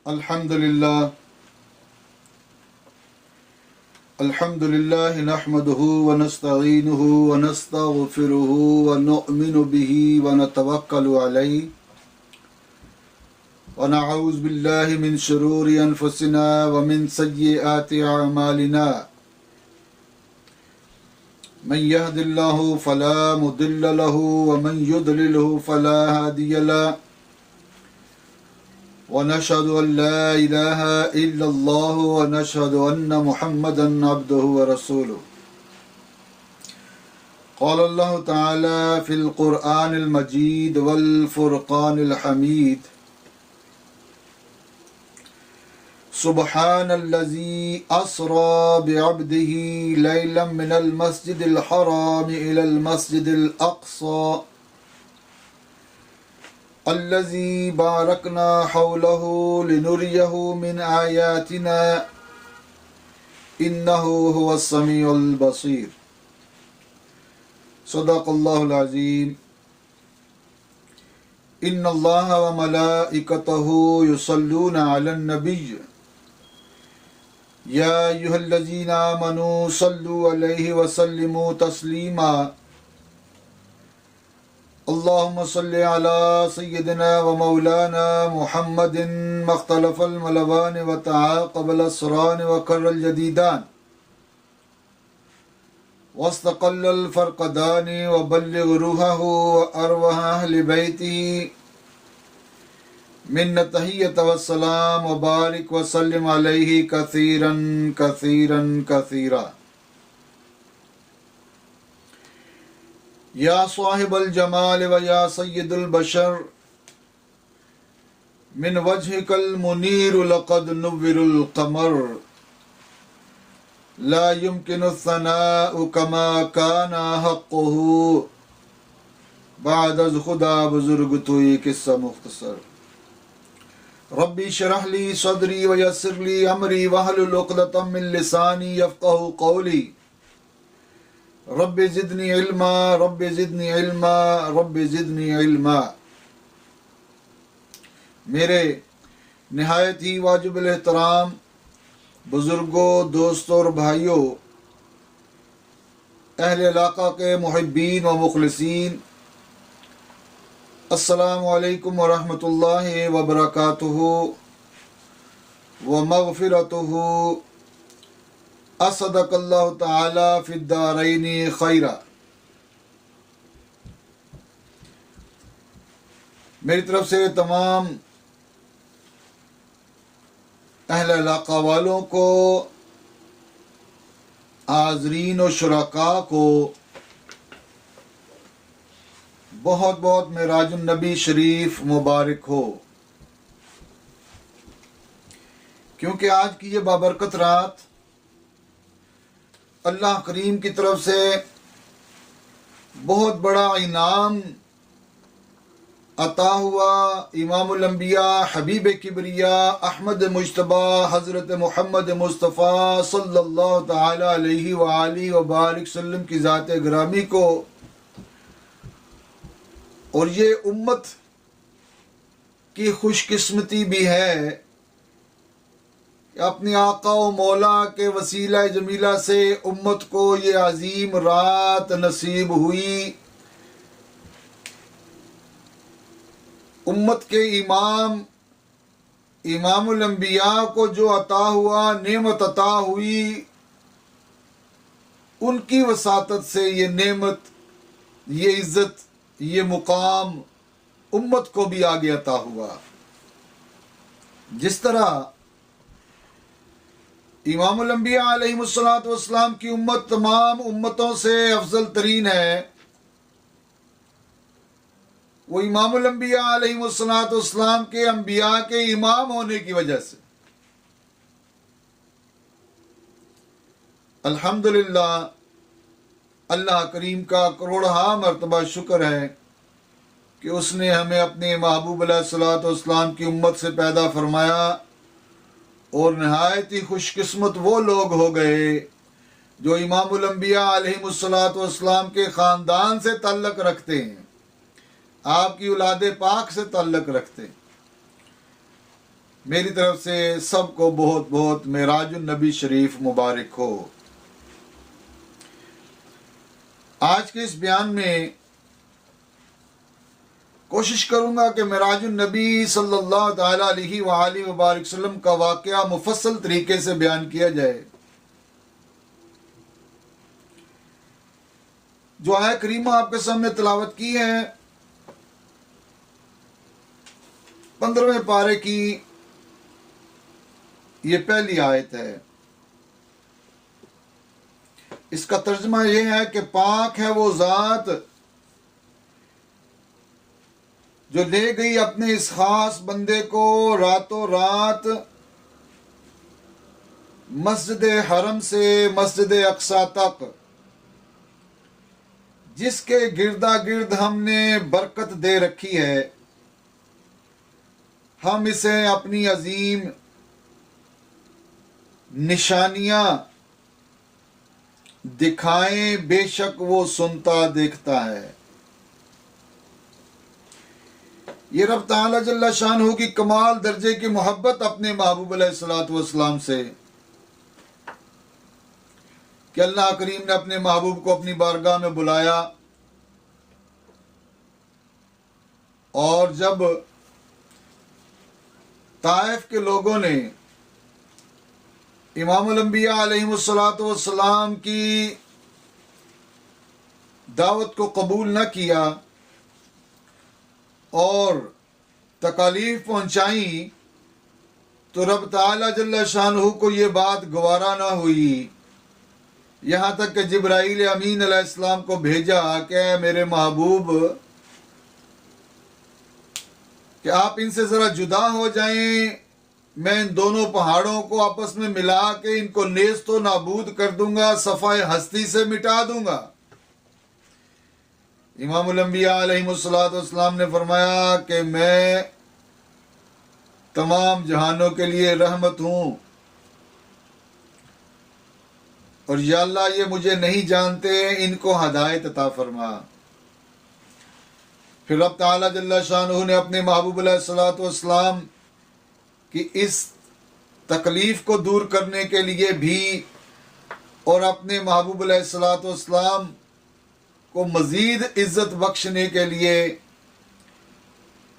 अल्हम्दुलिल्लाह नहमदुहु व नस्तईनुहु व नस्तगफिरुहु व नुअमिनु बिही व नतवक्कलु अलैहि व नऊज़ु बिल्लाहि मिन शुरूरि अनफुसिना व मिन सय्यिआति अअमालिना मन यहदिल्लाहु फला मुदिल्ल लहु व मन युद्लिलहु फला हादिय लहु व नशहदु अन ला इलाहा इल्लल्लाह व नशहदु अन्न मुहम्मदन अब्दुहु व रसूलुहु। क़ाल अल्लाहु तआला फ़िल क़ुरआनिल मजीद वल फ़ुरक़ानिल हमीद सुब्हानल्लज़ी अस्रा बिअब्दिही लैलन मिनल मस्जिदिल हराम इलल मस्जिदिल अक़सा अल्लज़ी बारकना हौलहु लिनुरियहु मिन आयातिना इन्नहु हुवस समीउल बसीर। सदक़ल्लाहुल अज़ीम। इन्नल्लाह व मलाइकतहु युसल्लूना अलन नबिय्य या अय्युहल्लज़ीना आमनू सल्लु अलैहि व सल्लिमू तस्लीमा। अल्लाहुम्मा सल्लि अला सय्यिदिना व मौलाना मुहम्मदिन मख्तलफ़ल मलवान व तआक़बल अस्रान व कर्रल जदीदान वस्तक़ल्लल फ़रक़दान व बल्लिग़ रूहहु व अरवाह अहलि बैतिही मिन्न तहियत व सलाम व बारिक व सल्लिम अलैहि कसीरन कसीरन कसीरा। या साहिबल जमाल व या सय्यदुल बशर मिन वजहिकल मुनीर लक़द नुव्विरुल क़मर ला युमकिनु सनाउ कमा काना हक़्क़ुहु बाद अज़ खुदा बुज़ुर्ग तो ये किस्सा मुख्तसर। रब्बी शरह ली सदरी व यस्सिर ली अमरी वहलुल उक़दतम मिन लिसानी यफ़क़हू क़ौली रब्बि ज़िदनी इल्मा रब्बि ज़िदनी इल्मा रब्बि ज़िदनी इल्मा। मेरे निहायत ही वाजिबुल एहतराम बुज़ुर्गों, दोस्तों और भाइयों, अहले इलाक़ा के मुहिब्बीन व मुख़लिसीन, अस्सलामु अलैकुम व रहमतुल्लाहि व बरकातुहू व मग़फ़िरतुहू। असदक़ल्लाहु तआला फ़िद्दारैनि खैरा। मेरी तरफ से तमाम अहले इलाक़ा वालों को, हाज़रीन और शुरका को बहुत बहुत मेराजुन नबी शरीफ मुबारक हो, क्योंकि आज की ये बाबरकत रात अल्लाह करीम की तरफ से बहुत बड़ा इनाम अता हुआ। इमामुल अंबिया हबीब किबरिया अहमद मुज्तबा हज़रत मोहम्मद मुस्तफ़ा सल्लल्लाहु तआला अलैहि व आलिहि व बारिक सल्लम की ज़ात ग्रामी को और ये उम्मत की खुशकिस्मती भी है अपने आका व मौला के वसीला जमीला से उम्मत को ये अजीम रात नसीब हुई। उम्मत के इमामुल अंबिया को जो अता हुआ, नेमत अता हुई, उनकी वसातत से ये नेमत, ये इज़्ज़त, ये मुकाम उम्मत को भी आगे अता हुआ। जिस तरह इमामुल अंबिया अलैहिमुस्सलातु वस्सलाम की उम्मत तमाम उम्मतों से अफजल तरीन है, वो इमामुल अंबिया अलैहिमुस्सलातु वस्सलाम के अंबिया के इमाम होने की वजह से अल्हम्दुलिल्लाह अल्लाह करीम का करोड़हा मरतबा शुक्र है कि उसने हमें अपने महबूब अलैहिस्सलातु वस्सलाम की उम्मत से पैदा फरमाया। और नहायत ही खुशकिस्मत वो लोग हो गए जो इमामुल अंबिया अलैहिमुस्सलातु वस्सलाम के ख़ानदान से ताल्लुक़ रखते हैं, आपकी औलाद पाक से ताल्लुक़ रखते हैं। मेरी तरफ से सबको बहुत बहुत मेराजुन नबी शरीफ मुबारक हो। आज के इस बयान में कोशिश करूंगा कि मेराजुन नबी सल्लल्लाहु ताला अलैहि वसल्लम का वाक़या मुफस्सल तरीके से बयान किया जाए। जो आयत करीमा आपके सामने तिलावत की है 15वें पारे की ये पहली आयत है। इसका तर्जुमा यह है कि पाक है वो जात जो ले गई अपने इस खास बंदे को रातों रात मस्जिद हरम से मस्जिद अक्सा तक, जिसके गिरदा गिर्द हमने बरकत दे रखी है। हम इसे अपनी अजीम निशानियां दिखाएं, बेशक वो सुनता देखता है। ये रब ताला जल्ला शानहू की कमाल दर्जे की मोहब्बत अपने महबूब अलैहिस्सलातु वस्सलाम से कि अल्लाह करीम ने अपने महबूब को अपनी बारगाह में बुलाया और जब ताइफ के लोगों ने इमामुल अंबिया अलैहिस्सलातु वस्सलाम की दावत को कबूल न किया और तकालीफ पहुंचाई, तो रब ताला जल्ला शानहू को ये बात गवारा ना हुई। यहां तक कि जिब्राइल अमीन अलैहिस्सलाम को भेजा कि मेरे महबूब कि आप इनसे जरा जुदा हो जाएं, मैं इन दोनों पहाड़ों को आपस में मिला के इनको नेस्तो नाबूद कर दूंगा, सफाए हस्ती से मिटा दूंगा। इमामुल अंबिया अलैहिस्सलातु वस्सलाम ने फरमाया कि मैं तमाम जहानों के लिए रहमत हूं और या अल्लाह ये मुझे नहीं जानते, इनको हदायत अता फरमा। फिर रब ताला जल्ला शानहू ने अपने महबूब अलैहिस्सलातु वस्सलाम की इस तकलीफ को दूर करने के लिए भी और अपने महबूब अलैहिस्सलातु वस्सलाम को मजीद इज्जत बख्शने के लिए,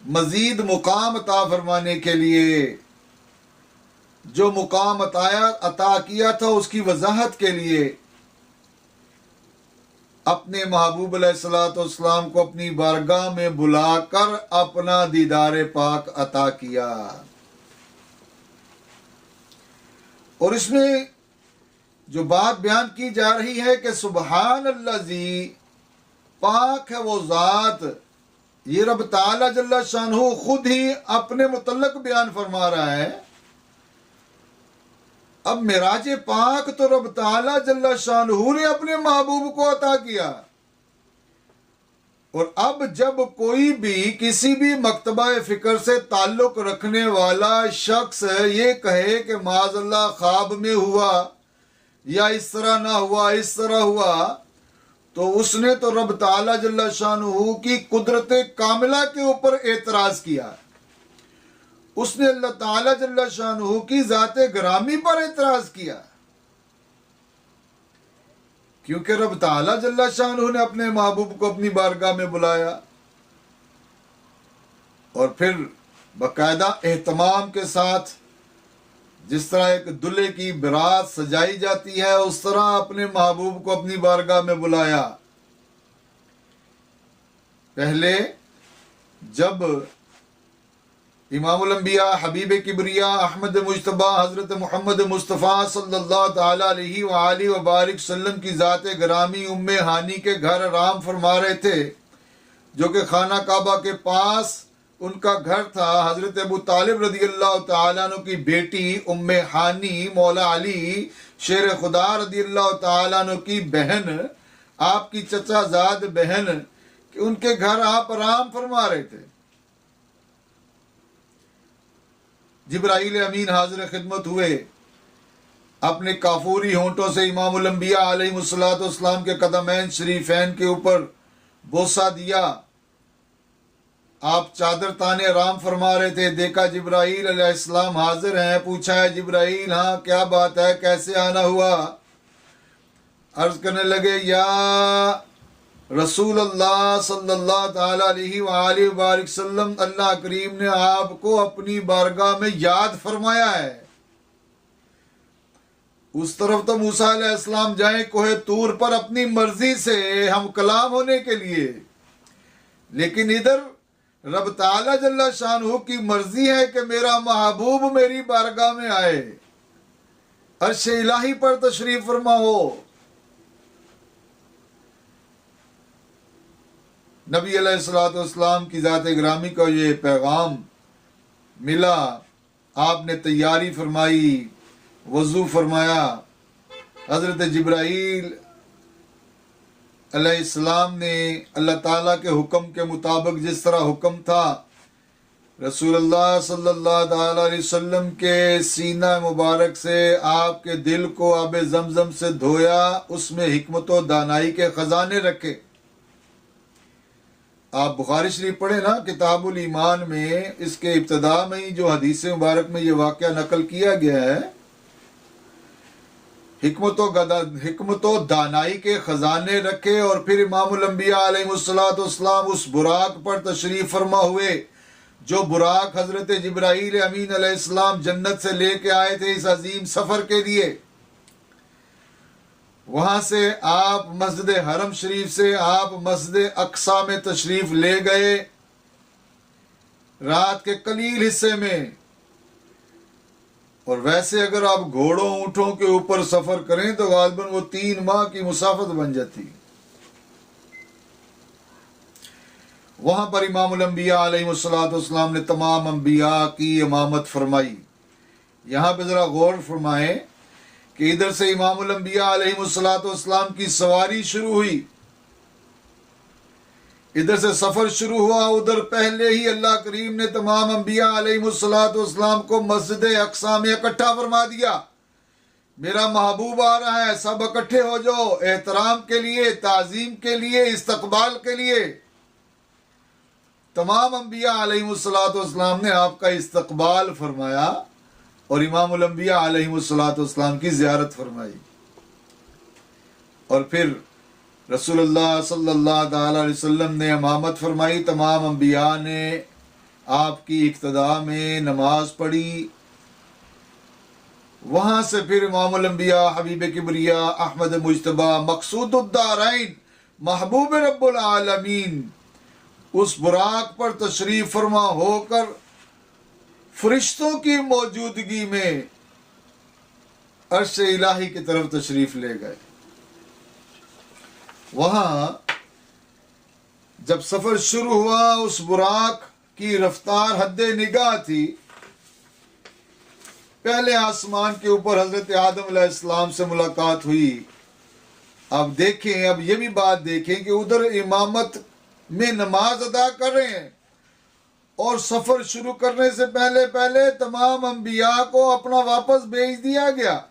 मजीद मुकाम अता फरमाने के लिए, जो मुकाम अता किया था उसकी वजाहत के लिए अपने महबूब अलैहिस्सलातु वस्सलाम को अपनी बारगाह में बुलाकर अपना दीदार पाक अता किया। और इसमें जो बात बयान की जा रही है कि सुबहान अल्लाजी, पाक है वो जात, ये रब ताला जल्ला शानहू खुद ही अपने मुतल्लक बयान फरमा रहा है। अब मिराज पाक तो रब ताला जल्ला शानहू ने अपने महबूब को अता किया, और अब जब कोई भी किसी भी मकतबा फिक्र से ताल्लुक रखने वाला शख्स ये कहे कि माज़अल्लाह ख्वाब में हुआ या इस तरह ना हुआ इस तरह हुआ, तो उसने तो रब ताला जल्ला शानहू की कुदरत कामिला के ऊपर एतराज किया। उसने अल्लाह ताला जल्ला शानहू की ज़ाते ग्रामी पर एतराज किया, क्योंकि रब ताला जल्ला शानहू ने अपने महबूब को अपनी बारगाह में बुलाया और फिर बाकायदा एहतमाम के साथ, जिस तरह एक दूल्हे की बारात सजाई जाती है उस तरह अपने महबूब को अपनी बारगाह में बुलाया। पहले जब इमामुल अंबिया हबीब किबरिया अहमद मुज्तबा हजरत मोहम्मद मुस्तफ़ा सल्लल्लाहु ताला अलैहि व आलिहि व बारिक वसल्लम की ज़ाते ग्रामी उम्मे हानी के घर आराम फरमा रहे थे, जो कि खाना काबा के पास उनका घर था। हजरत अबू तालिब रदी अल्लाह तआला अन्हु की बेटी उम्मे हानी मौला अली शेर खुदा रदी अल्लाह तआला अन्हु की बहन, आपकी चचाजाद बहन, कि उनके घर आप आराम फरमा रहे थे। जिब्राइल अमीन हाजिर खिदमत हुए, अपने काफूरी होंठों से इमामुल अंबिया अलैहिस्सलातु वस्सलाम के कदमैन शरीफैन के ऊपर बोसा दिया आप चादर ताने आराम फरमा रहे थे, देखा जिब्राईल अलैहिस्सलाम हाजिर हैं। पूछा है जिब्राईल, हाँ क्या बात है, कैसे आना हुआ? अर्ज करने लगे, या रसूल अल्लाह सल्लल्लाहु ताला अलैहि वसल्लम, अल्लाह करीम ने आपको अपनी बारगाह में याद फरमाया है। उस तरफ तो मूसा अलैहिस्सलाम जाए कोहे तूर पर अपनी मर्जी से हम कलाम होने के लिए, लेकिन इधर रब ताला जल्ला शानहू की मर्जी है कि मेरा महबूब मेरी बारगाह में आए, अर्श इलाही पर तशरीफ फरमा हो। नबी अलैहिस्सलातु वस्सलाम की ज़ात ग्रामी का ये पैगाम मिला, आपने तैयारी फरमाई, वज़ू फरमाया। हज़रत जिब्राईल अलैहिस्सलाम ने अल्लाह ताला के हुक्म के मुताबिक जिस तरह हुक्म था, रसूलुल्लाह सल्लल्लाहु अलैहि वसल्लम के सीना मुबारक से आपके दिल को आबे ज़मज़म से धोया, उसमें हिकमत व दानाई के ख़जाने रखे। आप बुखारी शरीफ पढ़े ना, किताबुल ईमान में इसके इब्तदा में ही जो हदीस मुबारक में ये वाक़या नकल किया गया है, हिकमत व दानाई के ख़जाने रखे। और फिर इमामुल अंबिया अलैहिस्सलातु वस्सलाम उस बुराक पर तशरीफ़ फरमा हुए, जो बुराक हज़रत जिब्राईल अमीन अलैहिस्सलाम जन्नत से लेके आए थे इस अजीम सफ़र के लिए। वहाँ से आप मस्जिद हरम शरीफ से आप मस्जिद अक्सा में तशरीफ़ ले गए रात के कलील हिस्से में। और वैसे अगर आप घोड़ों ऊँटों के ऊपर सफ़र करें तो गालिबन वो 3 माह की मुसाफत बन जाती। वहाँ पर इमामुल अंबिया अलैहिस्सलातु वस्सलाम ने तमाम अंबिया की इमामत फरमाई। यहाँ पे ज़रा गौर फरमाएं कि इधर से इमामुल अंबिया अलैहिस्सलातु वस्सलाम की सवारी शुरू हुई, इधर से सफ़र शुरू हुआ, उधर पहले ही अल्लाह करीम ने तमाम अंबिया अलैहिस्सलातु वस्सलाम को मस्जिद अक्सा में इकट्ठा फरमा दिया। मेरा महबूब आ रहा है, सब इकट्ठे हो जाओ, एहतराम के लिए, ताज़ीम के लिए, इस्तकबाल के लिए। तमाम अंबिया अलैहिस्सलातु वस्सलाम ने आपका इस्तकबाल फरमाया और इमामुल अंबिया अलैहिस्सलातु वस्सलाम की ज़ियारत फरमाई। और फिर रसूलुल्लाह सल्लल्लाहु अलैहि वसल्लम ने इमामत फरमाई। तमाम अंबिया ने आपकी इक्तदा में नमाज पढ़ी। वहाँ से फिर इमामुल अंबिया हबीब किबरिया अहमद मुज्तबा मकसूदुद्दारैन महबूब रब्बुल आलमीन उस बुराक पर तशरीफ़ फरमा होकर फरिश्तों की मौजूदगी में अर्श इलाही की तरफ तशरीफ़ ले गए। वहाँ जब सफ़र शुरू हुआ, उस बुराक की रफ्तार हद्दे निगाह थी। पहले आसमान के ऊपर हज़रत आदम अलैहिस्सलाम से मुलाकात हुई। अब देखें, अब ये भी बात देखें कि उधर इमामत में नमाज अदा कर रहे हैं और सफ़र शुरू करने से पहले पहले तमाम अंबिया को अपना वापस भेज दिया गया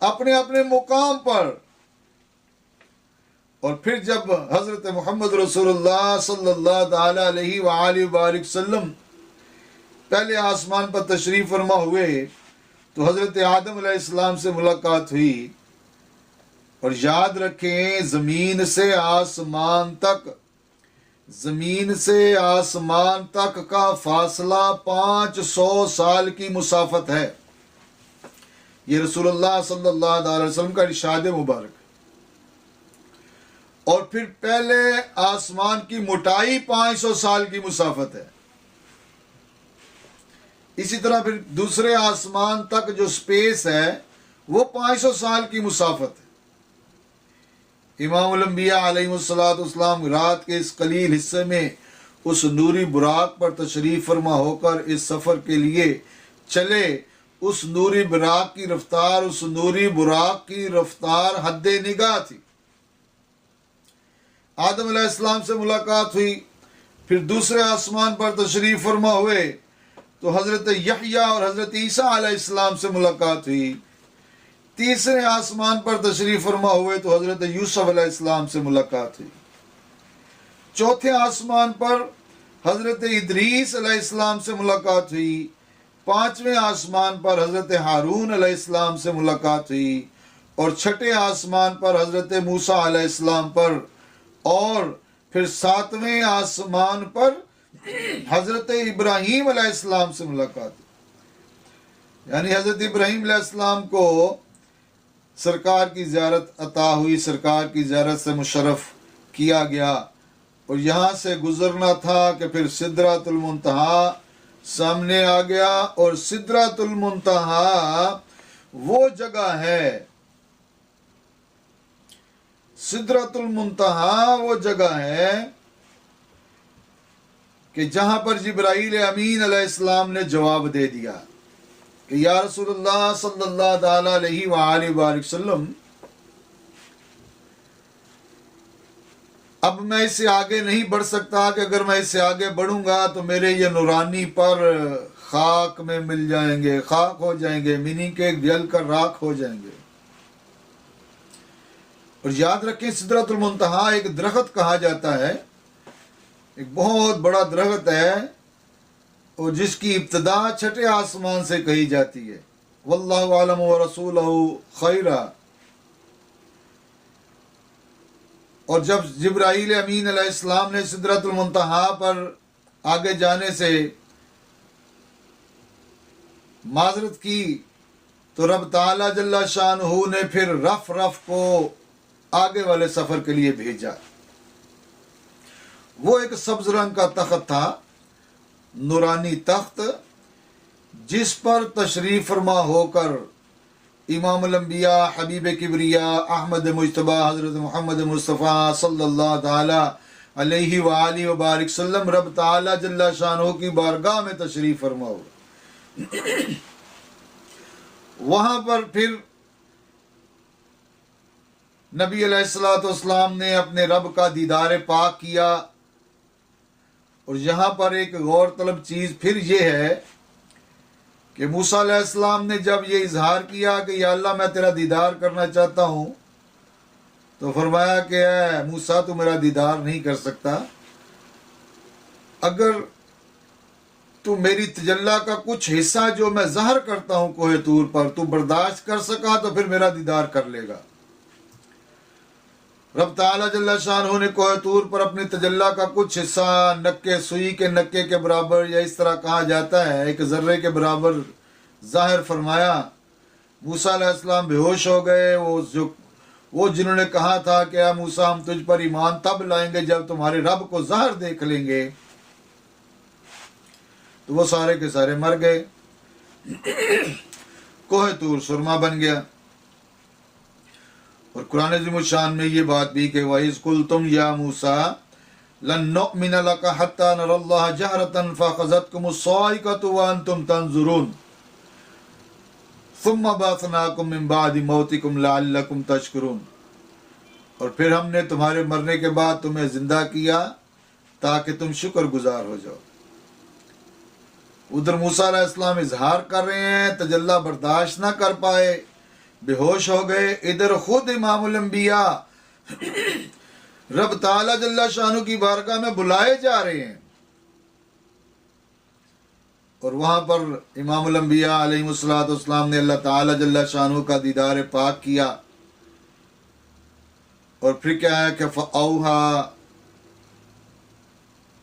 अपने अपने मुकाम पर। और फिर जब हज़रत मोहम्मद रसूलुल्लाह सल्लल्लाहु अलैहि वसल्लम पहले आसमान पर तशरीफ़ फरमा हुए तो हज़रत आदम अलैहिस्सलाम से मुलाकात हुई। और याद रखें, ज़मीन से आसमान तक का फासला 500 साल की मुसाफत है। ये रसूलुल्लाह सल्लल्लाहु अलैहि वसल्लम का इरशाद मुबारक। और फिर पहले आसमान की मोटाई 500 साल की मुसाफत है। इसी तरह फिर दूसरे आसमान तक जो स्पेस है वो 500 साल की मुसाफत है। इमामुल अंबिया अलैहिस्सलातु वस्सलाम रात के इस कलील हिस्से में उस नूरी बुराक पर तशरीफ़ फरमा होकर इस सफ़र के लिए चले। उस नूरी बुराक की रफ्तार हद्दे निगाह थी। आदम अलैहिस्सलाम से मुलाकात हुई। फिर दूसरे आसमान पर तशरीफ़ फरमा हुए तो हज़रत यहया और हज़रत ईसा अलैहिस्सलाम से मुलाकात हुई। तीसरे आसमान पर तशरीफ़ फरमा हुए तो हज़रत यूसुफ अलैहिस्सलाम से मुलाकात हुई। चौथे आसमान पर हजरत इदरीस अलैहिस्सलाम से मुलाकात हुई, पांचवें आसमान पर हजरत हारून अलैहिस्सलाम से मुलाकात हुई, और छठे आसमान पर हजरत मूसा अलैहिस्सलाम पर, और फिर सातवें आसमान पर हजरत इब्राहीम अलैहिस्सलाम से मुलाकात हुई। यानी हजरत इब्राहीम अलैहिस्सलाम को सरकार की ज़ियारत अता हुई, सरकार की ज़ियारत से मुशर्रफ किया गया, और यहाँ से गुजरना था कि फिर सिदरातुल मुंतहा सामने आ गया। और सिदरातुल मुंतहा वो जगह है, सिदरातुल मुंतहा वो जगह है कि जहां पर जिब्राईल अमीन अलैहिस्सलाम ने जवाब दे दिया कि या रसूलुल्लाह सल्लल्लाहु अलैहि वसल्लम, अब मैं इससे आगे नहीं बढ़ सकता कि अगर मैं इससे आगे बढ़ूंगा तो मेरे ये नूरानी पर खाक में मिल जाएंगे, खाक हो जाएंगे, मिनी के जल कर राख हो जाएंगे। और याद रखें, सिदरतुल मुंतहा एक दरख्त कहा जाता है, एक बहुत बड़ा दरख्त है, और जिसकी इब्तिदा छठे आसमान से कही जाती है। वल्लाहु आलम व रसूलहु खैरा। और जब जिब्राईल अमीन अलैहिस्सलाम ने सिदरतुल मुंतहा पर आगे जाने से माजरत की, तो रब ताला जल्ला शानहू ने फिर रफ को आगे वाले सफर के लिए भेजा। वो एक सब्ज रंग का तख्त था, नूरानी तख्त, जिस पर तशरीफ फरमा होकर इमामुल अंबिया हबीब किबरिया अहमद मुज्तबा हजरत मोहम्मद मुस्तफ़ा सल्लल्लाहु ताला अलैहि व आलिहि व बारिक वसल्लम रब ताला जल्ला शानहू की बारगाह में तशरीफ फरमा हो। वहां पर फिर नबी अलैहिस्सलातु वस्सलाम ने अपने रब का दीदार पाक किया। और यहाँ पर एक गौर तलब चीज़ फिर ये है कि मूसा अलैहिस्सलाम ने जब ये इजहार किया कि या अल्लाह मैं तेरा दीदार करना चाहता हूँ, तो फरमाया कि ऐ मूसा तू मेरा दीदार नहीं कर सकता, अगर तू मेरी तजल्ला का कुछ हिस्सा जो मैं ज़हर करता हूँ कोहे तूर पर तू बर्दाश्त कर सका तो फिर मेरा दीदार कर लेगा। रब ताला जल्ला शानहू ने कोहे तूर पर अपनी तजल्ला का कुछ हिस्सा नक्के सुई के नक्के के बराबर, या इस तरह कहा जाता है एक जर्रे के बराबर जाहिर फरमाया। मूसा अलैहिस्सलाम बेहोश हो गए। वो जिन्होंने कहा था कि या मूसा हम तुझ पर ईमान तब लाएंगे जब तुम्हारे रब को ज़ाहिर देख लेंगे, तो वो सारे के सारे मर गए। कोहे तूर सुरमा बन गया। और कुरान अज़ीमुश्शान में ये बात भी कि वइज़ कुल्तुम या मूसा लन नुअमिन लका हत्ता नरल्लाह जहरतन फअख़ज़तकुमुस्साइक़तु व अंतुम तंज़ुरून सुम्मा बअसनाकुम मिन बादि मौतिकुम लअल्लकुम तशकुरून। और फिर हमने तुम्हारे मरने के बाद तुम्हें जिंदा किया ताकि तुम शुक्रगुजार हो जाओ। उधर मूसा अलैहिस्सलाम इजहार कर रहे हैं, तजल्ला बर्दाश्त ना कर पाए, बेहोश हो गए। इधर खुद इमामुल अंबिया रब ताला जल्ला शानू की बारगाह में बुलाए जा रहे हैं। और वहां पर इमामुल अंबिया अलैहिस्सलातु वस्सलाम ने अल्लाह ताला जल्ला शानू का दीदार पाक किया। और फिर क्या है कि फ़अौहा,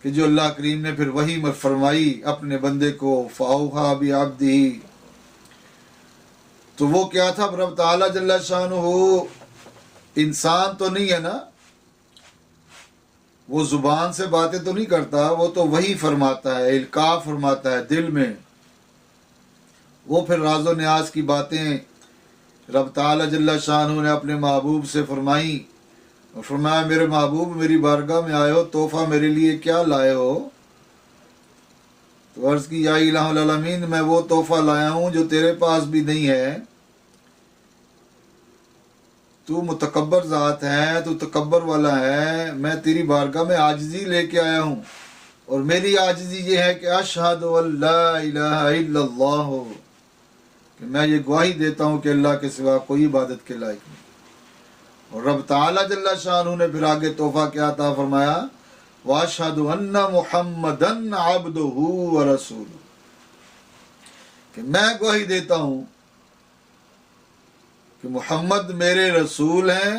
कि जो अल्लाह करीम ने फिर वही फरमाई अपने बंदे को, फ़अौहा बिअब्दिही। तो वो क्या था, रब ताला जल्ला शानहू इंसान तो नहीं है ना, वो जुबान से बातें तो नहीं करता, वो तो वही फरमाता है, इल्का फरमाता है दिल में। वो फिर राज़ो न्याज की बातें रब ताला जल्ला शानहू ने अपने महबूब से फरमाई। और फरमाया मेरे महबूब मेरी बारगाह में आए हो, तोहफा मेरे लिए क्या लाए हो? तो अर्ज़ की या इलाहुल आलमीन, मैं वो तोहफा लाया हूँ जो तेरे पास भी नहीं है। तू मुतकब्बर ज़ात है, तू तकब्बर वाला है, मैं तेरी बारगाह में आजिज़ी लेके आया हूँ। और मेरी आजिज़ी ये है कि अशहदु अल्ला इलाहा इल्लल्लाह, कि मैं ये गवाही देता हूँ कि अल्लाह के सिवा कोई इबादत के लायक नहीं। और रब ताला जल्ला शानहू ने फिर आगे तोहफा क्या था फरमाया, वाशहदु अन्ना मुहम्मदन अब्दुहु व रसूलुहु, कि मैं गवाही देता हूं कि मोहम्मद मेरे रसूल हैं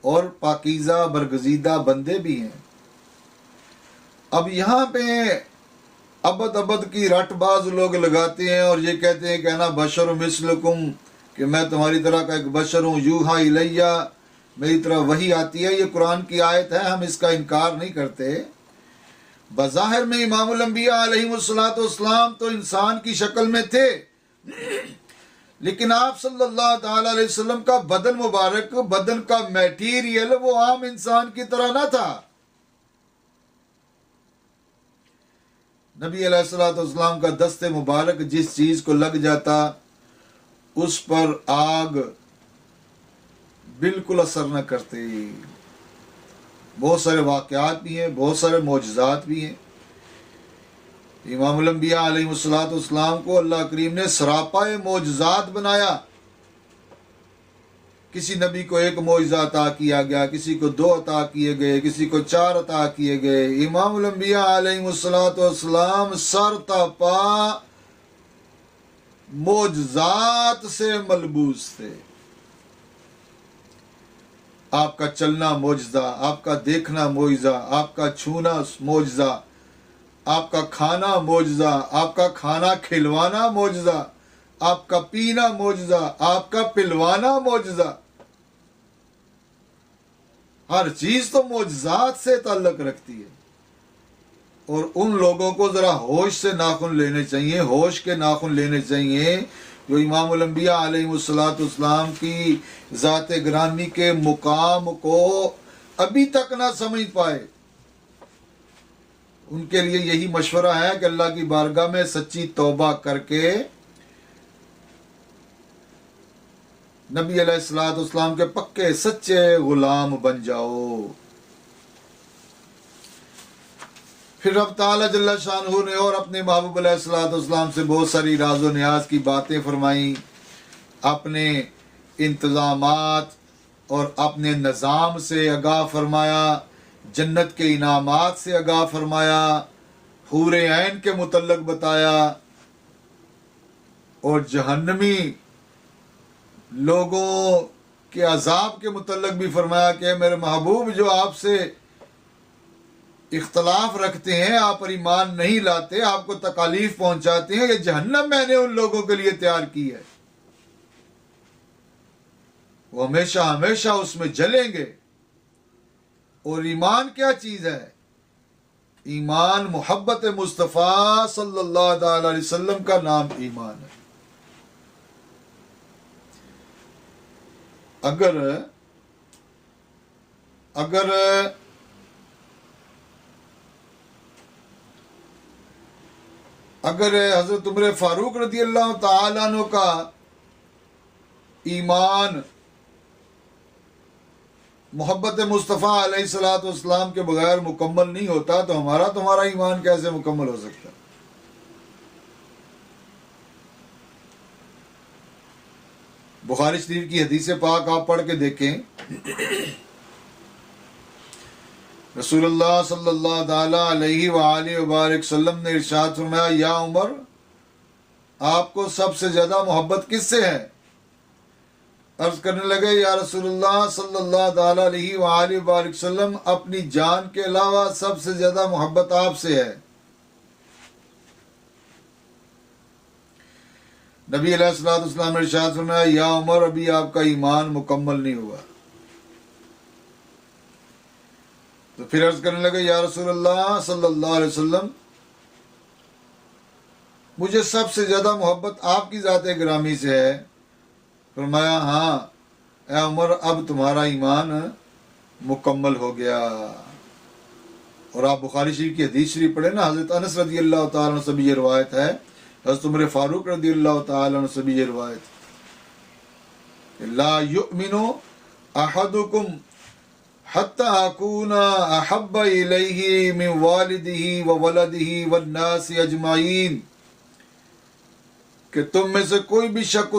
और पाकीज़ा बरगजीदा बंदे भी हैं। अब यहाँ पे अबद अबद की रटबाज लोग लगाते हैं और ये कहते हैं कि अना बशर मिस्लुकुम, कि मैं तुम्हारी तरह का एक बशर हूँ, यूहा इलैया, मेरी तरह वही आती है। ये कुरान की आयत है, हम इसका इनकार नहीं करते। बज़ाहिर में इमामुल अंबिया अलैहिमुस्सलातु वस्सलाम तो इंसान की शक्ल में थे, लेकिन आप सल्लल्लाहु ताला अलैहि वसल्लम का बदन मुबारक, बदन का मटेरियल वो आम इंसान की तरह ना था। नबी अलैहिस्सलातु वस्सलाम का दस्ते मुबारक जिस चीज को लग जाता उस पर आग बिल्कुल असर न करते। बहुत सारे वाक़यात भी हैं, बहुत सारे मौजज़ात भी हैं। इमामुल अंबिया अलैहिस्सलातु वस्सलाम को अल्लाह करीम ने सरापाए मौजज़ात बनाया। किसी नबी को एक मौजज़ा अता किया गया, किसी को 2 अता किए गए, किसी को 4 अता किए गए। इमामुल अंबिया अलैहिस्सलातु वस्सलाम सरतपा मौजज़ात से मलबूस थे। आपका चलना मौजज़ा, आपका देखना मौजज़ा, आपका छूना मौजज़ा, आपका खाना मौजज़ा, आपका खाना खिलवाना मौजज़ा, आपका पीना मौजज़ा, आपका पिलवाना मौजज़ा। हर चीज तो मौजज़ात से ताल्लुक रखती है। और उन लोगों को जरा होश से नाखून लेने चाहिए, होश के नाखून लेने चाहिए जो इमामुल अंबिया अलैहिस्सलातु वस्सलाम की ज़ात ग्रामी के मुकाम को अभी तक ना समझ पाए। उनके लिए यही मशवरा है कि अल्लाह की बारगाह में सच्ची तौबा करके नबी अलैहिस्सलातु वस्सलाम के पक्के सच्चे गुलाम बन जाओ। फिर रब ताला जल्ला शानहू ने और अपने महबूब अलैहिस्सलातु वस्सलाम से बहुत सारी राज़ो नियाज की बातें फरमाई, अपने इंतज़ामात और अपने निज़ाम से आगाह फरमाया, जन्नत के इनामात से आगाह फरमाया, हूरे ऐन के मुतल्लक बताया और जहन्नमी लोगों के अजाब के मुतल्लक भी फरमाया कि मेरे महबूब जो आपसे इख्तलाफ रखते हैं, आप पर ईमान नहीं लाते, आपको तकालीफ पहुंचाते हैं, ये जहन्नम मैंने उन लोगों के लिए तैयार की है, वो हमेशा हमेशा उसमें जलेंगे। और ईमान क्या चीज है? ईमान मोहब्बत मुस्तफ़ा सल्लल्लाहु अलैहि वसल्लम का नाम ईमान है। अगर हजरत उमर फारूक रदी अल्लाह तआला अन्हु का ईमान मोहब्बत मुस्तफ़ा अलैहिस्सलातु वस्सलाम के बगैर मुकम्मल नहीं होता, तो हमारा तुम्हारा ईमान कैसे मुकम्मल हो सकता? बुखारी शरीफ की हदीस पाक आप पढ़ के देखें। रसूलुल्लाह सल्लल्लाहु अलैहि वसल्लम ने इरशाद फरमाया, या उमर, आपको सबसे ज्यादा मोहब्बत किससे है? अर्ज करने लगे, या रसूलुल्लाह सल्लल्लाहु अलैहि वसल्लम, अपनी जान के अलावा सबसे ज्यादा मोहब्बत आपसे है। नबी अलैहिस्सलातु वस्सलाम ने इरशाद फरमाया, या उमर, अभी आपका ईमान मुकम्मल नहीं हुआ। तो फिर अर्ज करने लगे, या रसूलुल्लाह सल्लल्लाहु अलैहि वसल्लम, मुझे सबसे ज्यादा मोहब्बत आपकी ज़ात गिरामी से है। फरमाया, हाँ ए उमर, अब तुम्हारा ईमान मुकम्मल हो गया। और आप बुखारी शरीफ की हदीस शरीफ पढ़े ना, हज़रत अनस रज़ी अल्लाह तआला अन्हु से भी ये रिवायत है, हज़रत उमर फारूक रज़ी अल्लाह तआला अन्हु से भी ये रिवायत, ला युमिनु अहदुकुम हत्ता अकूना अहब्बा इलैहि मिन वालिदिही व वलदिही वन नासि अजमाइन, कि तुम में से कोई भी शख्स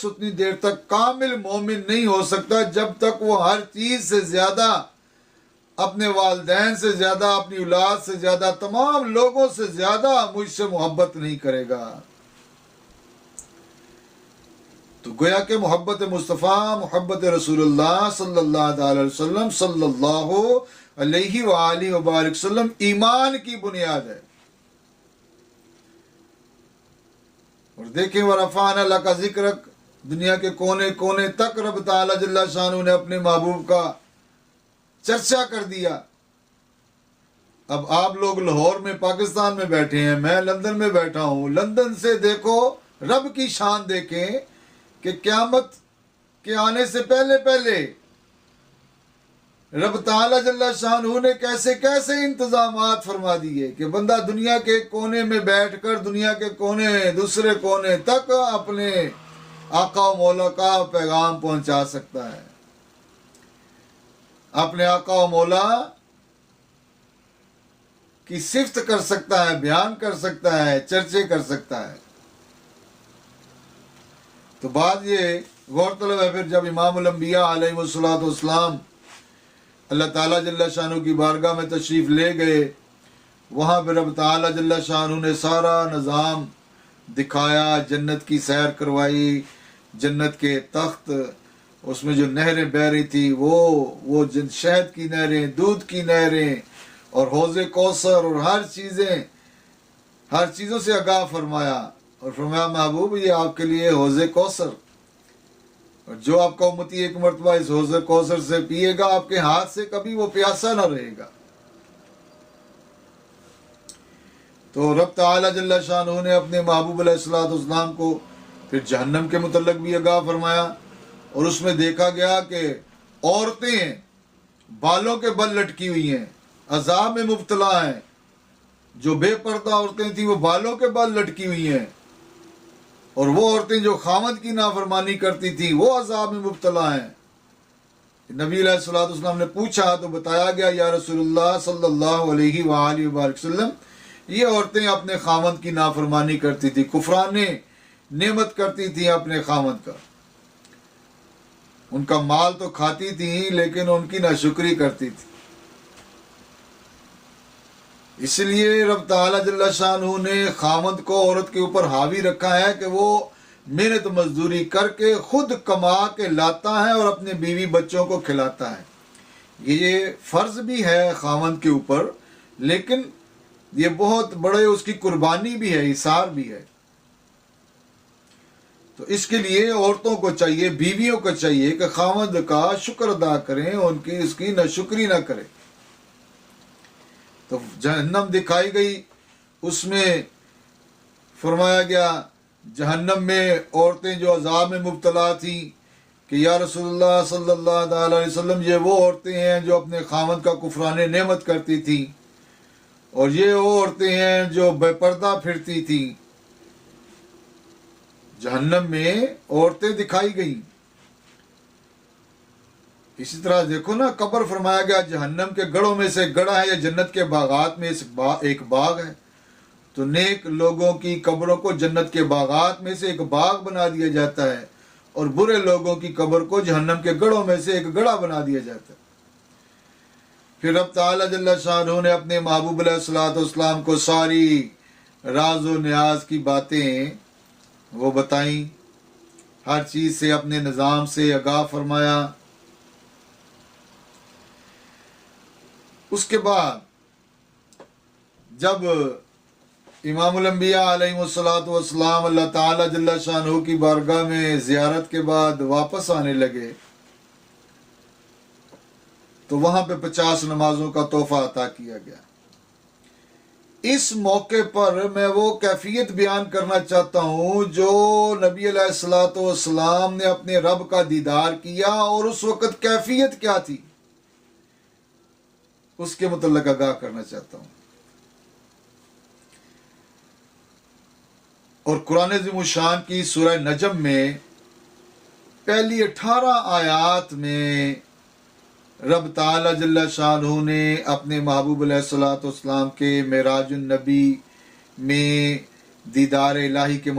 उतनी देर तक कामिल मोमिन नहीं हो सकता जब तक वो हर चीज से ज्यादा, अपने वालिदैन से ज्यादा, अपनी औलाद से ज्यादा, तमाम लोगों से ज्यादा मुझसे मोहब्बत नहीं करेगा। तो गोया के मोहब्बत मुस्तफ़ा, मोहब्बत रसूलुल्लाह सल्लल्लाहु अलैहि वसल्लम ईमान की बुनियाद है। और देखें, वरफ़अना लका ज़िक्रक, दुनिया के कोने कोने तक रब ताला जल्ला शानू ने अपने महबूब का चर्चा कर दिया। अब आप लोग लाहौर में पाकिस्तान में बैठे हैं, मैं लंदन में बैठा हूं। लंदन से देखो, रब की शान देखें कि क़यामत के आने से पहले पहले रब ताला जल्ला शानहू ने कैसे कैसे इंतजामात फरमा दिए कि बंदा दुनिया के कोने में बैठकर दुनिया के कोने दूसरे कोने तक अपने आका व मौला का पैगाम पहुंचा सकता है, अपने आका व मौला की सिफ्त कर सकता है, बयान कर सकता है, चर्चे कर सकता है। तो बात ये गौरतलब है, फिर जब इमामुल अंबिया अलैहिस्सलातु वस्सलाम अल्लाह ताला जल्ला शानू की बारगाह में तशरीफ़ ले गए, वहाँ पर रब ताला जल्ला शानू ने सारा निज़ाम दिखाया, जन्नत की सैर करवाई, जन्नत के तख्त, उसमें जो नहरें बह रही थी वो शहद की नहरें, दूध की नहरें और हौज़े कौसर और हर चीज़ों से आगाह फरमाया। और फरमाया, महबूब ये आपके लिए हौज़े कौसर, और जो आपका उम्मती एक मरतबा इस हौज़े कौसर से पिएगा, आपके हाथ से कभी वो प्यासा न रहेगा। तो रब ताला जल्ला शानहू ने अपने महबूब अलैहिस्सलाम को फिर जहन्नम के मुतल्लिक़ भी आगाह फरमाया, और उसमें देखा गया कि औरतें बालों के बल लटकी हुई हैं, अज़ाब में मुब्तला हैं। जो बेपर्दा औरतें थी वो बालों के बल लटकी हुई हैं, और वो औरतें जो खामद की नाफरमानी करती थी वो अज़ाब में मुब्तला हैं। नबी अलैहिस्सलाम ने पूछा तो बताया गया, या रसूलुल्लाह सल्लल्लाहु अलैहि वसल्लम, ये औरतें अपने खामद की नाफरमानी करती थी, कुफराने नेमत करती थी अपने खामद का, उनका माल तो खाती थी लेकिन उनकी नाशुक्री करती थी। इसलिए रब ताला जल्ला शानहू ने खामद को औरत के ऊपर हावी रखा है कि वो मेहनत मजदूरी करके खुद कमा के लाता है और अपने बीवी बच्चों को खिलाता है। ये फ़र्ज भी है खामद के ऊपर, लेकिन ये बहुत बड़े उसकी कुर्बानी भी है, इसार भी है। तो इसके लिए औरतों को चाहिए, बीवियों को चाहिए कि खामद का शुक्र अदा करें, उनकी इसकी नाशुक्री ना करें। तो जहन्नम दिखाई गई, उसमें फरमाया गया जहन्नम में औरतें जो अज़ाब में मुब्तला थी कि या रसूलुल्लाह सल्लल्लाहु अलैहि वसल्लम, ये वो औरतें हैं जो अपने खामद का कुफराने नेमत करती थी, और ये वो औरतें हैं जो बेपर्दा फिरती थी। जहन्नम में औरतें दिखाई गई। इसी तरह देखो ना, कब्र फरमाया गया जहन्नम के गढ़ों में से गढ़ा है, या जन्नत के बागात में एक बाग है। तो नेक लोगों की कब्रों को जन्नत के बागात में से एक बाग बना दिया जाता है, और बुरे लोगों की कब्र को जहन्नम के गढ़ों में से एक गढ़ा बना दिया जाता है। फिर रब ताला जल्ला शानहू ने अपने महबूब अलैहिस्सलाम को सारी राज व न्याज की बातें वो बताई, हर चीज़ से अपने निज़ाम से आगाह फरमाया। उसके बाद जब इमामुल अंबिया अलैहिस्सलातु वस्सलाम अल्लाह ताला जल्ला शानहू की बारगाह में ज़ियारत के बाद वापस आने लगे, तो वहाँ पे 50 नमाजों का तोहफा अता किया गया। इस मौके पर मैं वो कैफियत बयान करना चाहता हूँ जो नबी अलैहिस्सलातु वस्सलाम ने अपने रब का दीदार किया, और उस वक़्त कैफियत क्या थी उसके मुतल्लिक़ आगाह करना चाहता हूँ। और कुरान अज़ीमुश्शान की सूरह नजम में पहली 18 आयात में रब ताला जल्ला शानहू ने अपने महबूब अलैहिस्सलातु वस्सलाम के मेराजुन नबी में दीदार इलाही के